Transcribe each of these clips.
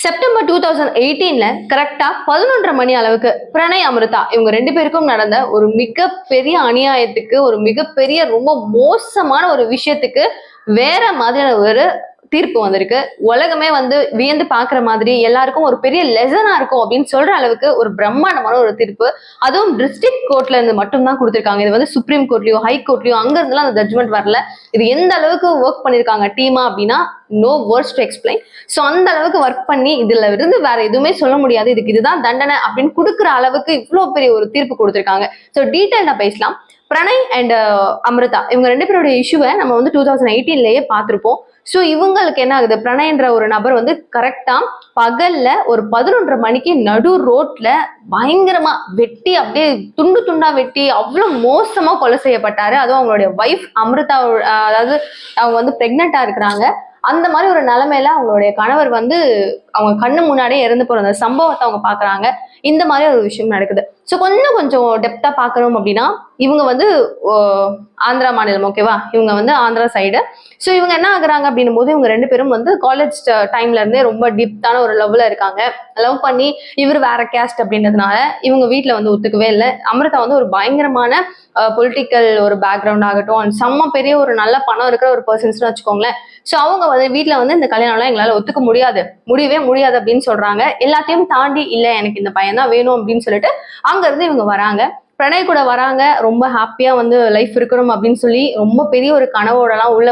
September 2018ல கரெக்டா 11:30 மணி அளவுக்கு பிரணய் அமிர்தா இவங்க ரெண்டு பேருக்கும் நடந்த ஒரு மிகப்பெரிய அநியாயத்துக்கு, ஒரு மிகப்பெரிய ரொம்ப மோசமான ஒரு விஷயத்துக்கு வேற மாதிரியான ஒரு தீர்ப்பு வந்திருக்கு. உலகமே வியந்து பாக்குற மாதிரி, எல்லாருக்கும் ஒரு பெரிய லெசனா இருக்கும் அப்படின்னு சொல்ற அளவுக்கு ஒரு பிரம்மாண்டமான ஒரு தீர்ப்பு. அதுவும் டிஸ்ட்ரிக்ட் கோர்ட்ல இருந்து மட்டும் தான் கொடுத்திருக்காங்க. இது சுப்ரீம் கோர்ட்லயோ ஹை கோர்ட்லயோ அங்க இருந்தெல்லாம் அந்த ஜட்மெண்ட் வரல. இது எந்த அளவுக்கு ஒர்க் பண்ணிருக்காங்க டீமா அப்படின்னா no words to explain. So அந்த அளவுக்கு ஒர்க் பண்ணி இதுல இருந்து வேற எதுவுமே சொல்ல முடியாது, இதுக்கு இதுதான் தண்டனை அப்படின்னு கொடுக்குற அளவுக்கு இவ்வளவு பெரிய ஒரு தீர்ப்பு கொடுத்திருக்காங்க. சோ டீடைல்டா பேசலாம். பிரணய் அண்ட் அமிர்தா இவங்க ரெண்டு பேருடைய இஷ்யூவை நம்ம 2018லயே பார்த்திருப்போம். சோ இவங்களுக்கு என்ன ஆகுது, பிரணயன்ற ஒரு நபர் கரெக்டா பகல்ல ஒரு 11:30 மணிக்கு நடு ரோட்ல பயங்கரமா வெட்டி, அப்படியே துண்டு துண்டா வெட்டி அவ்வளவு மோசமா கொலை செய்யப்பட்டாரு. அதுவும் அவங்களுடைய வைஃப் அமிர்தா, அதாவது அவங்க பிரெக்னெண்டா இருக்கிறாங்க. அந்த மாதிரி ஒரு நிலைமையில அவங்களுடைய கணவர் அவங்க கண்ணு முன்னாடியே இறந்து போற அந்த சம்பவத்தை அவங்க பாக்குறாங்க. இந்த மாதிரி ஒரு விஷயம் நடக்குது. சோ கொஞ்சம் டெப்தா பாக்கணும் அப்படின்னா இவங்க ஆந்திரா மாநிலம், ஓகேவா, இவங்க ஆந்திரா சைடு. சோ இவங்க என்ன ஆகுறாங்க அப்படின்னும் போது இவங்க ரெண்டு பேரும் காலேஜ் டைம்ல இருந்தே ரொம்ப டீப்பான ஒரு லவ்ல இருக்காங்க. லவ் பண்ணி இவர் வேற கேஸ்ட் அப்படின்றதுனால இவங்க வீட்டுல ஒத்துக்கவே இல்லை. அமிர்தா ஒரு பயங்கரமான பொலிட்டிக்கல் ஒரு பேக்ரவுண்ட் ஆகட்டும், செம்ம பெரிய ஒரு நல்ல பணம் இருக்கிற ஒரு பர்சன்ஸ்னு வச்சுக்கோங்களேன். சோ அவங்க வீட்டுல இந்த கல்யாணம்லாம் எங்களால ஒத்துக்க முடியவே முடியாது அப்படின்னு சொல்றாங்க. எல்லாத்தையும் தாண்டி இல்ல, எனக்கு இந்த பையன் தான் வேணும் அப்படின்னு சொல்லிட்டு அங்க இருந்து இவங்க வராங்க. பிரணய் கூட வராங்க. ரொம்ப ஹாப்பியா லைஃப் இருக்கணும் அப்படின்னு சொல்லி ரொம்ப பெரிய ஒரு கனவோட எல்லாம் உள்ள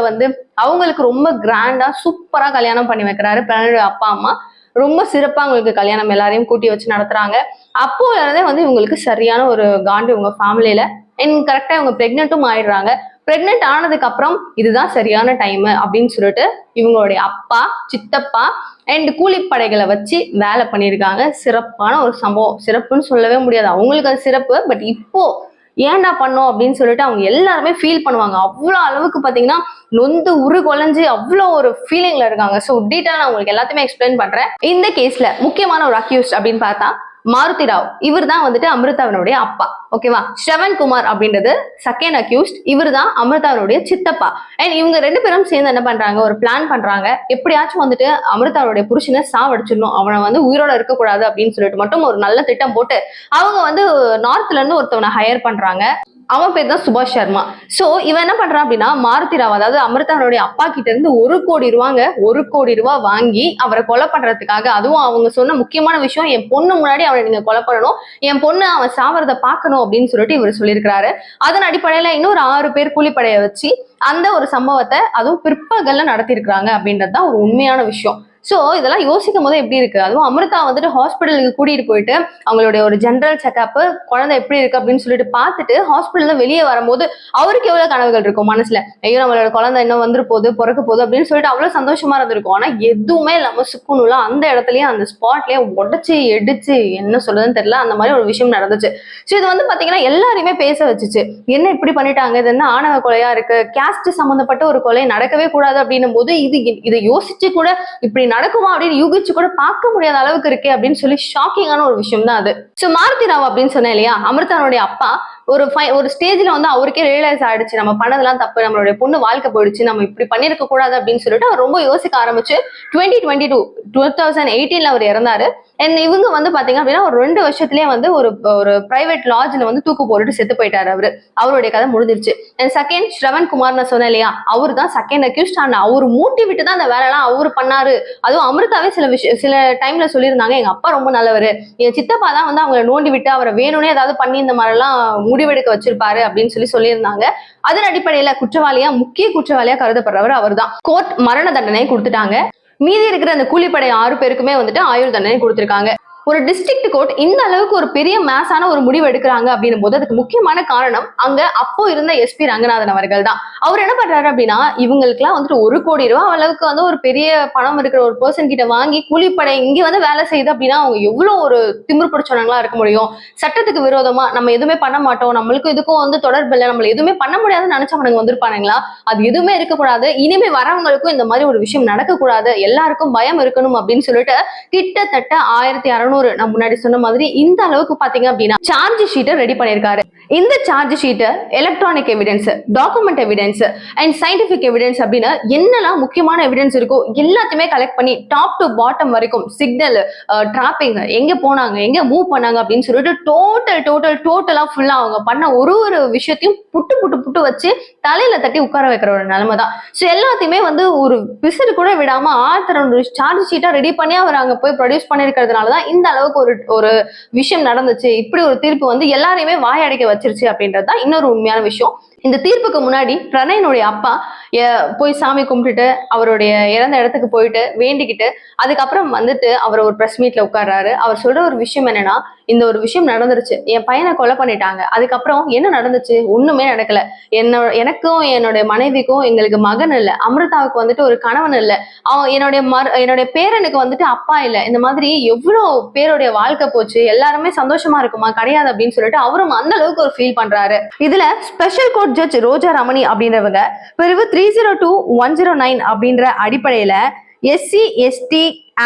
அவங்களுக்கு ரொம்ப கிராண்டா சூப்பரா கல்யாணம் பண்ணி வைக்கிறாரு பிரணயோட அப்பா அம்மா. ரொம்ப சிறப்பா அவங்களுக்கு கல்யாணம் எல்லாரையும் கூட்டி வச்சு நடத்துறாங்க. அப்போல இருந்தே இவங்களுக்கு சரியான ஒரு காண்டு இவங்க ஃபேமிலியில. கரெக்டா இவங்க பிரெக்னென்ட்டும் ஆயிடுறாங்க. பிரெக்னென்ட் ஆனதுக்கு அப்புறம் இதுதான் சரியான டைம் அப்படின்னு சொல்லிட்டு இவங்களுடைய அப்பா, சித்தப்பா அண்ட் கூலிப்படைகளை வச்சு வேலை பண்ணியிருக்காங்க. சிறப்பான ஒரு சம்பவம். சிறப்புன்னு சொல்லவே முடியாது, அவங்களுக்கு அது சிறப்பு. பட் இப்போ ஏன்டா பண்ணோம் அப்படின்னு சொல்லிட்டு அவங்க எல்லாருமே ஃபீல் பண்ணுவாங்க. அவ்வளோ அளவுக்கு பார்த்தீங்கன்னா நொந்து குலைஞ்சு அவ்வளோ ஒரு ஃபீலிங்ல இருக்காங்க. ஸோ டீட்டெயில் நான் உங்களுக்கு எல்லாத்தையுமே எக்ஸ்பிளைன் பண்றேன். இந்த கேஸ்ல முக்கியமான ஒரு அக்யூஸ்ட் அப்படின்னு பார்த்தா மாருதி ராவ். இவர் தான் அமிர்தாவினுடைய அப்பா, ஓகேவா. ஸ்ரவன் குமார் அப்படின்றது செகண்ட் அக்யூஸ்ட். இவர் தான் அமிர்தாவுடைய சித்தப்பா. அண்ட் இவங்க ரெண்டு பேரும் சேர்ந்து என்ன பண்றாங்க, ஒரு பிளான் பண்றாங்க. எப்படியாச்சும் அமிர்தாவுடைய புருஷனை சாவடிச்சிடணும், அவனை உயிரோட இருக்கக்கூடாது அப்படின்னு சொல்லிட்டு மட்டும் ஒரு நல்ல திட்டம் போட்டு அவங்க நார்த்ல இருந்து ஒருத்தவனை ஹையர் பண்றாங்க. அவன் பேர் தான் சுபாஷ் சர்மா. சோ இவன் என்ன பண்றான் அப்படின்னா மாருதி ராவ், அதாவது அமிர்தாவுடைய அப்பா கிட்ட இருந்து 1 கோடி ரூபாய் வாங்கி அவரை கொலை பண்றதுக்காக, அதுவும் அவங்க சொன்ன முக்கியமான விஷயம், என் பொண்ணு முன்னாடி அவனை நீங்க கொலை பண்ணணும், என் பொண்ணு அவன் சாவறதை பார்க்கணும் அப்படின்னு சொல்லிட்டு இவர் சொல்லியிருக்கிறாரு. அதன் அடிப்படையில இன்னொரு 6 பேர் கூலிப்படையை வச்சு அந்த ஒரு சம்பவத்தை அதுவும் பிற்பகல்ல நடத்திருக்கிறாங்க அப்படின்றதுதான் ஒரு உண்மையான விஷயம். சோ இதெல்லாம் யோசிக்கும் போது எப்படி இருக்கு, அதுவும் அமிர்தா ஹாஸ்பிட்டலுக்கு கூட்டிட்டு போயிட்டு அவங்களுடைய ஒரு ஜெனரல் செக்அப், குழந்தை எப்படி இருக்கு அப்படின்னு சொல்லிட்டு பார்த்துட்டு ஹாஸ்பிட்டல்ல வெளியே வரும்போது அவருக்கு எவ்வளவு கனவுகள் இருக்கும் மனசுல, ஐயோ நம்மளோட குழந்தை இன்னும் பிறக்க போகுது அப்படின்னு சொல்லிட்டு அவ்வளவு சந்தோஷமா இருந்திருக்கும். ஆனா எதுவுமே இல்லாம சுக்குனுலாம் அந்த இடத்துலயே அந்த ஸ்பாட்லயே உடைச்சு எடுச்சு என்ன சொல்றதுன்னு தெரியல, அந்த மாதிரி ஒரு விஷயம் நடந்துச்சு. சோ இது பாத்தீங்கன்னா எல்லாருமே பேச வச்சுச்சு. என்ன இப்படி பண்ணிட்டாங்க, இது என்ன ஆணவ கொலையா இருக்கு, கேஸ்ட் சம்பந்தப்பட்ட ஒரு கொலை நடக்கவே கூடாது அப்படின்னும் போது இதை யோசிச்சு கூட இப்படி நடக்குமா அப்படின்னு யூகிச்சு கூட பார்க்க முடியாத அளவுக்கு இருக்கே அப்படின்னு சொல்லி ஷாக்கிங்கான ஒரு விஷயம் தான் அது. சோ மாருதி ராவ் அப்படின்னு சொன்னேன் இல்லையா, அமிர்தாவுடைய அப்பா ஒரு ஸ்டேஜ்ல அவருக்கே ரியலைஸ் ஆயிடுச்சு, நம்ம பண்ணதெல்லாம் தப்பு, நம்மளுடைய பொண்ணு வாழ்க்கை போயிடுச்சு, நம்ம இப்படி பண்ணிருக்க கூடாது அப்படின்னு சொல்லிட்டு அவர் ரொம்ப யோசிக்க ஆரம்பிச்சு 2018ல அவர் இறந்தாரு. அண்ட் இவங்க பாத்தீங்க அப்படின்னா ஒரு 2 வருஷத்துலயே ஒரு பிரைவேட் லாட்ஜ்ல தூக்கு போட்டுட்டு செத்து போயிட்டாரு அவரு. அவருடைய கதை முடிஞ்சிருச்சு. அண்ட் செகண்ட் ஸ்ரவன் குமார் நான் சொன்னேன் இல்லையா, அவரு தான் செகண்ட் அக்யூஸ்ட். ஆனா அவரு மூட்டி விட்டு தான் அந்த வேலை எல்லாம் அவரு பண்ணாரு. அதுவும் அமிர்தாவே சில டைம்ல சொல்லியிருந்தாங்க, எங்க அப்பா ரொம்ப நல்லவரு, என் சித்தப்பா தான் அவங்களை நோண்டி விட்டு அவரை வேணும்னே ஏதாவது பண்ணி இந்த மாதிரி எல்லாம் முடிவெடுக்க வச்சிருப்பாரு அப்படின்னு சொல்லியிருந்தாங்க. அதன் அடிப்படையில முக்கிய குற்றவாளியா கருதப்படுறவர் அவர் தான். கோர்ட் மரண தண்டனை கொடுத்துட்டாங்க. மீதி இருக்கிற அந்த கூலிப்படை 6 பேருக்குமே ஆயுள் தண்டனை கொடுத்திருக்காங்க. ஒரு டிஸ்ட்ரிக்ட் கோர்ட் இந்த அளவுக்கு ஒரு பெரிய மேஸான ஒரு முடிவு எடுக்கிறாங்க அப்படின்னும் போது அதுக்கு முக்கியமான காரணம் அங்க அப்போ இருந்த எஸ்பி ரங்கநாதன் அவர்கள் தான். அவர் என்ன பண்றாரு அப்படின்னா இவங்களுக்கு எல்லாம் 1 கோடி ரூபாய் அளவுக்கு ஒரு பெரிய பணம் இருக்கிற ஒரு பர்சன் கிட்ட வாங்கி கூலிப்படை இங்க வேலை செய்யுது அப்படின்னா அவங்க எவ்வளவு ஒரு திமிரு பிடிச்சவங்களா இருக்க முடியும். சட்டத்துக்கு விரோதமா நம்ம எதுவுமே பண்ண மாட்டோம், நம்மளுக்கும் இதுக்கும் தொடர்பு இல்லை, நம்மள எதுவுமே பண்ண முடியாதுன்னு நினைச்சவனுங்க வந்திருப்பானுங்களா, அது எதுவுமே இருக்கக்கூடாது, இனிமே வரவங்களுக்கும் இந்த மாதிரி ஒரு விஷயம் நடக்கக்கூடாது, எல்லாருக்கும் பயம் இருக்கணும் அப்படின்னு சொல்லிட்டு கிட்டத்தட்ட 1600 நான் முன்னாடி சொன்ன மாதிரி இந்த அளவுக்கு பாத்தீங்க அப்படின்னா சார்ஜ் ஷீட்டை ரெடி பண்ணிருக்காரு. இந்த charge sheet electronic evidence, document evidence and scientific evidence அப்படின்னு என்னெல்லாம் முக்கியமான எவிடன்ஸ் இருக்கோ எல்லாத்தையுமே கலெக்ட் பண்ணி டாப் டு பாட்டம் வரைக்கும் சிக்னல், டிராப்பிங், எங்க போனாங்க, எங்க மூவ் பண்ணாங்க அப்படின்னு சொல்லிட்டு டோட்டலா ஃபுல்லா அவங்க பண்ண ஒரு விஷயத்தையும் புட்டு வச்சு தலையில தட்டி உட்கார வைக்கிற ஒரு நிலைமை தான். ஸோ எல்லாத்தையுமே வந்து ஒரு பிசுறு கூட விடாம ஆத்தர் ஒரு சார்ஜ் ஷீட்டா ரெடி பண்ணி அவர் அங்க போய் ப்ரொடியூஸ் பண்ணிருக்கிறதுனாலதான் இந்த அளவுக்கு ஒரு விஷயம் நடந்துச்சு. இப்படி ஒரு தீர்ப்பு வந்து எல்லாரையுமே வாயடைக்க வச்சிருச்சு அப்படின்றதுதான் இன்னொரு உண்மையான விஷயம். இந்த தீர்ப்புக்கு முன்னாடி பிரணயனுடைய அப்பா போய் சாமி கும்பிட்டுட்டு அவருடைய இறந்த இடத்துக்கு போயிட்டு வேண்டிக்கிட்டு அதுக்கப்புறம் வந்துட்டு அவர் ஒரு பிரஸ் மீட்ல உட்கார்றாரு. அவர் சொல்ற ஒரு விஷயம் என்னன்னா, இந்த ஒரு விஷயம் நடந்துருச்சு, என் பையனை கொலை பண்ணிட்டாங்க, அதுக்கப்புறம் என்ன நடந்துச்சு, ஒண்ணுமே நடக்கல, எனக்கும் என்னுடைய மனைவிக்கும் எங்களுக்கு மகன் இல்ல, அமிர்தாவுக்கு வந்துட்டு ஒரு கணவன் இல்ல, என்னுடைய பேரனுக்கு வந்துட்டு அப்பா இல்ல, இந்த மாதிரி எவ்வளவு பேருடைய வாழ்க்கை போச்சு, எல்லாருமே சந்தோஷமா இருக்குமா, கிடையாது அப்படின்னு சொல்லிட்டு அவரும் அந்த அளவுக்கு ஒரு ஃபீல் பண்றாரு. இதுல ஸ்பெஷல் கோர்ட் ஜட்ஜ் ரோஜா ரமணி அப்படின்றவங்க பிரிவு 302-109 அப்படின்ற அடிப்படையில SC ST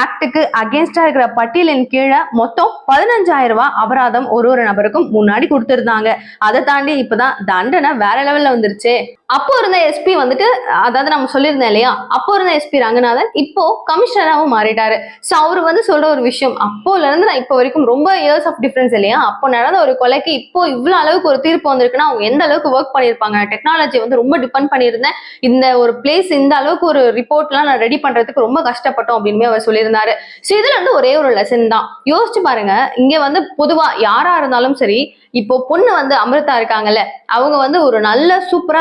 ஆக்டுக்கு அகேன்ஸ்டா இருக்கிற பட்டியலின் கீழே மொத்தம் 15,000 ரூபாய் அபராதம் ஒரு நபருக்கும் முன்னாடி கொடுத்திருந்தாங்க. அதை தாண்டி இப்பதான் தண்டனை வேற லெவல்ல வந்துருச்சு. அப்போ இருந்த எஸ்பி வந்துட்டு, அதாவது நம்ம சொல்லியிருந்தேன் இல்லையா, அப்போ இருந்த எஸ்பி ரங்கநாதன் இப்போ கமிஷனராகவும் மாறிட்டாரு. ஸோ அவர் வந்து சொல்ற ஒரு விஷயம், அப்போல இருந்து நான் இப்போ வரைக்கும் ரொம்ப இயர்ஸ் ஆஃப் டிஃபரன்ஸ் இல்லையா, அப்போ நடந்த ஒரு கொலைக்கு இப்போ இவ்வளவு அளவுக்கு ஒரு தீர்ப்பு வந்திருக்குன்னா அவங்க எந்த அளவுக்கு ஒர்க் பண்ணியிருப்பாங்க, டெக்னாலஜி வந்து ரொம்ப டிபெண்ட் பண்ணியிருந்தேன், இந்த ஒரு பிளேஸ் இந்த அளவுக்கு ஒரு ரிப்போர்ட் எல்லாம் நான் ரெடி பண்றதுக்கு ரொம்ப கஷ்டப்பட்டோம் அப்படின்னு அவர் சொல்லியிருந்தாரு. ஸோ இதுல இருந்து ஒரே ஒரு லெசன் தான். யோசிச்சு பாருங்க, இங்க வந்து பொதுவா யாரா இருந்தாலும் சரி, இப்போ பொண்ணு வந்து அமிர்தா இருக்காங்கல்ல, அவங்க வந்து ஒரு நல்ல சூப்பரா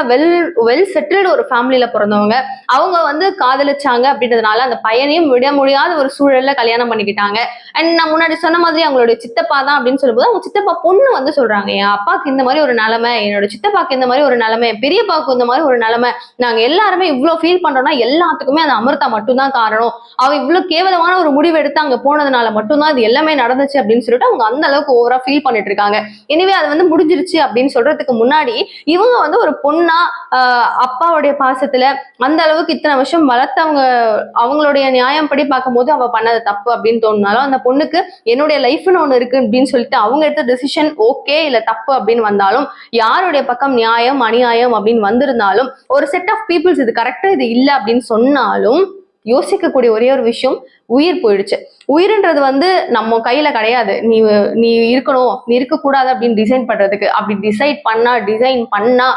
வெல் செட்டில்டு ஒரு ஃபேமிலியில பிறந்தவங்க. அவங்க வந்து காதலிச்சாங்க அப்படின்றதுனால அந்த பையனையும் விட முடியாத ஒரு சூழல்ல கல்யாணம் பண்ணிக்கிட்டாங்க. அண்ட் நான் முன்னாடி சொன்ன மாதிரி அவங்களுடைய சித்தப்பா தான் அப்படின்னு சொல்லும்போது அவங்க சித்தப்பா பொண்ணு வந்து சொல்றாங்க, என் அப்பாவுக்கு இந்த மாதிரி ஒரு நிலைமை, என்னோட சித்தப்பாக்கு இந்த மாதிரி ஒரு நிலைமை, பெரியப்பாவுக்கு இந்த மாதிரி ஒரு நிலைமை, நாங்க எல்லாருமே இவ்வளவு ஃபீல் பண்றோம்னா எல்லாத்துக்குமே அந்த அமிர்தா மட்டும்தான் காரணம், அவ இவ்வளவு கேவலமான ஒரு முடிவு எடுத்து அங்க போனதுனால மட்டும்தான் அது எல்லாமே நடந்துச்சு அப்படின்னு சொல்லிட்டு அவங்க அந்த அளவுக்கு ஓவரா ஃபீல் பண்ணிட்டு இருக்காங்க. எனவே அது வந்து முடிஞ்சிருச்சு அப்படின்னு சொல்றதுக்கு முன்னாடி இவங்க வந்து ஒரு பொண்ணா அப்பாவுடைய பாசத்துல அந்த அளவுக்கு இத்தனை வருஷம் வளர்த்தவங்க, அவங்களுடைய நியாயம் படி பார்க்கும்போது அவ பண்ணது தப்பு அப்படின்னு தோணுனாலும் அந்த பொண்ணுக்கு என்னுடைய லைஃப்னு ஒண்ணு இருக்கு அப்படின்னு சொல்லிட்டு அவங்க எடுத்த டெசிஷன் ஓகே இல்ல தப்பு அப்படின்னு வந்தாலும், யாருடைய பக்கம் நியாயம் அநியாயம் அப்படின்னு வந்திருந்தாலும், ஒரு செட் ஆஃப் பீப்புள்ஸ் இது கரெக்டா இது இல்லை அப்படின்னு சொன்னாலும் யோசிக்கக்கூடிய ஒரே ஒரு விஷயம், உயிர் போயிடுச்சு. உயிர்ன்றது வந்து நம்ம கையில கிடையாது, நீ இருக்கணும் நீ இருக்கக்கூடாது அப்படின்னு டிசைன் பண்றதுக்கு. அப்படி டிசைன் பண்ணா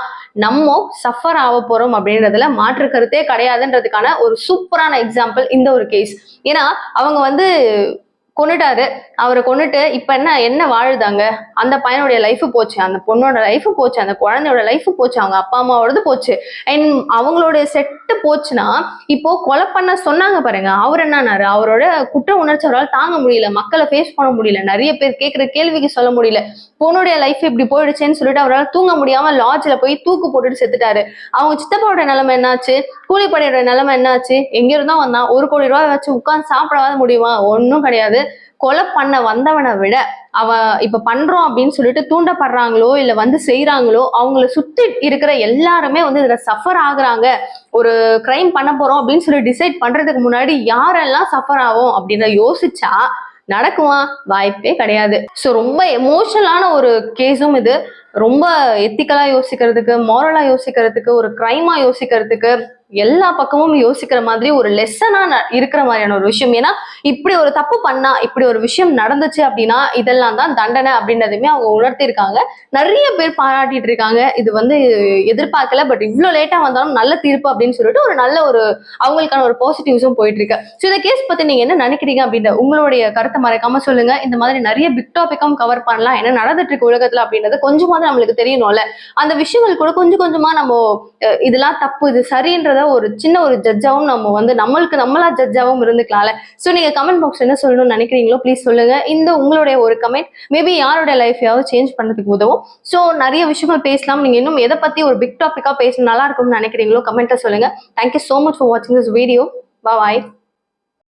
நம்ம சஃபர் ஆக போறோம் அப்படின்றதுல மாற்று கருத்தே கிடையாதுன்றதுக்கான ஒரு சூப்பரான எக்ஸாம்பிள் இந்த ஒரு கேஸ். ஏன்னா அவங்க வந்து கொண்டுட்டாரு, அவரை கொண்டுட்டு இப்ப என்ன வாழுதாங்க, அந்த பையனுடைய லைஃப் போச்சு, அந்த பொண்ணோட லைஃப் போச்சு, அந்த குழந்தையோட லைஃப் போச்சு, அவங்க அப்பா அம்மாவோடது போச்சு, அண்ட் அவங்களுடைய செட்டு போச்சுன்னா இப்போ கொலை பண்ண சொன்னாங்க பாருங்க, அவர் என்னன்னாரு, அவரோட குற்ற உணர்ச்சி அவரால் தாங்க முடியல, மக்களை ஃபேஸ் பண்ண முடியல, நிறைய பேர் கேட்கிற கேள்விக்கு சொல்ல முடியல, பொண்ணுடைய லைஃப் இப்படி போயிடுச்சேன்னு சொல்லிட்டு அவரால் தூங்க முடியாம லாட்ஜ்ல போய் தூக்கு போட்டுட்டு செத்துட்டாரு. அவங்க சித்தப்பாவோட நிலைமை என்னாச்சு, கூலிப்படையோட நிலைமை என்னாச்சு, எங்க இருந்தா வந்தான், 1 கோடி ரூபாய் வச்சு உட்கார்ந்து சாப்பிடாத முடியுமா, ஒன்னும் கிடையாது. கொலை பண்ண வந்தவனை விட இப்ப பண்றோம் அப்படின்னு சொல்லிட்டு தூண்டப்படுறாங்களோ இல்ல வந்து செய்யறாங்களோ அவங்கள சுத்தி இருக்கிற எல்லாருமே வந்து இதுல சஃபர் ஆகுறாங்க. ஒரு கிரைம் பண்ண போறோம் அப்படின்னு சொல்லி டிசைட் பண்றதுக்கு முன்னாடி யாரெல்லாம் சஃபர் ஆகும் அப்படின்னு யோசிச்சா நடக்குமா, வாய்ப்பே கிடையாது. ஸோ ரொம்ப எமோஷனலான ஒரு கேஸும் இது. ரொம்ப எத்திக்கலா யோசிக்கிறதுக்கு, மாரலா யோசிக்கிறதுக்கு, ஒரு கிரைமா யோசிக்கிறதுக்கு, எல்லா பக்கமும் யோசிக்கிற மாதிரி ஒரு லெசனா இருக்கிற மாதிரியான ஒரு விஷயம். ஏன்னா இப்படி ஒரு தப்பு பண்ணா, இப்படி ஒரு விஷயம் நடந்துச்சு அப்படின்னா இதெல்லாம் தான் தண்டனை அப்படின்றதுமே அவங்க உணர்த்திருக்காங்க. நிறைய பேர் பாராட்டிட்டு இருக்காங்க. இது வந்து எதிர்பார்க்கல, பட் இவ்வளவு லேட்டா வந்தாலும் நல்ல தீர்ப்பு அப்படின்னு சொல்லிட்டு ஒரு நல்ல ஒரு அவங்களுக்கான ஒரு பாசிட்டிவ்ஸும் போயிட்டு இருக்கு. ஸோ இந்த கேஸ் பத்தி நீங்க என்ன நினைக்கிறீங்க அப்படின்ற உங்களுடைய கருத்தை மறைக்காம சொல்லுங்க. இந்த மாதிரி நிறைய பிக் டாபிக்கும் கவர் பண்ணலாம், என்ன நடந்துட்டு இருக்கு உலகத்துல அப்படின்றது கொஞ்சமாவது நம்மளுக்கு தெரியணும்ல. அந்த விஷயங்கள் கூட கொஞ்சம் கொஞ்சமா நம்ம இதெல்லாம் தப்பு இது சரின்றத ஒரு சின்ன ஒரு ஜட்ஜாவும் நம்ம வந்து நம்மளா ஜட்ஜாவும் இருந்துக்கலாம்ல. ஸோ நீங்க கமெண்ட் பாக்ஸ் என்ன சொல்லணும்னு நினைக்கிறீங்களோ ப்ளீஸ் சொல்லுங்க. இந்த உங்களுடைய ஒரு கமெண்ட் மேபி யாரோட லைஃபையாவது சேஞ்ச் பண்ணதுக்கு உதவும். ஸோ நிறைய விஷயங்கள் பேசலாம். நீங்க இன்னும் எதை பத்தி ஒரு பிக் டாபிக்கா பேச நல்லா இருக்கும்னு நினைக்கிறீங்களோ கமெண்ட்டை சொல்லுங்க. Thank you so much for watching this video. Bye bye.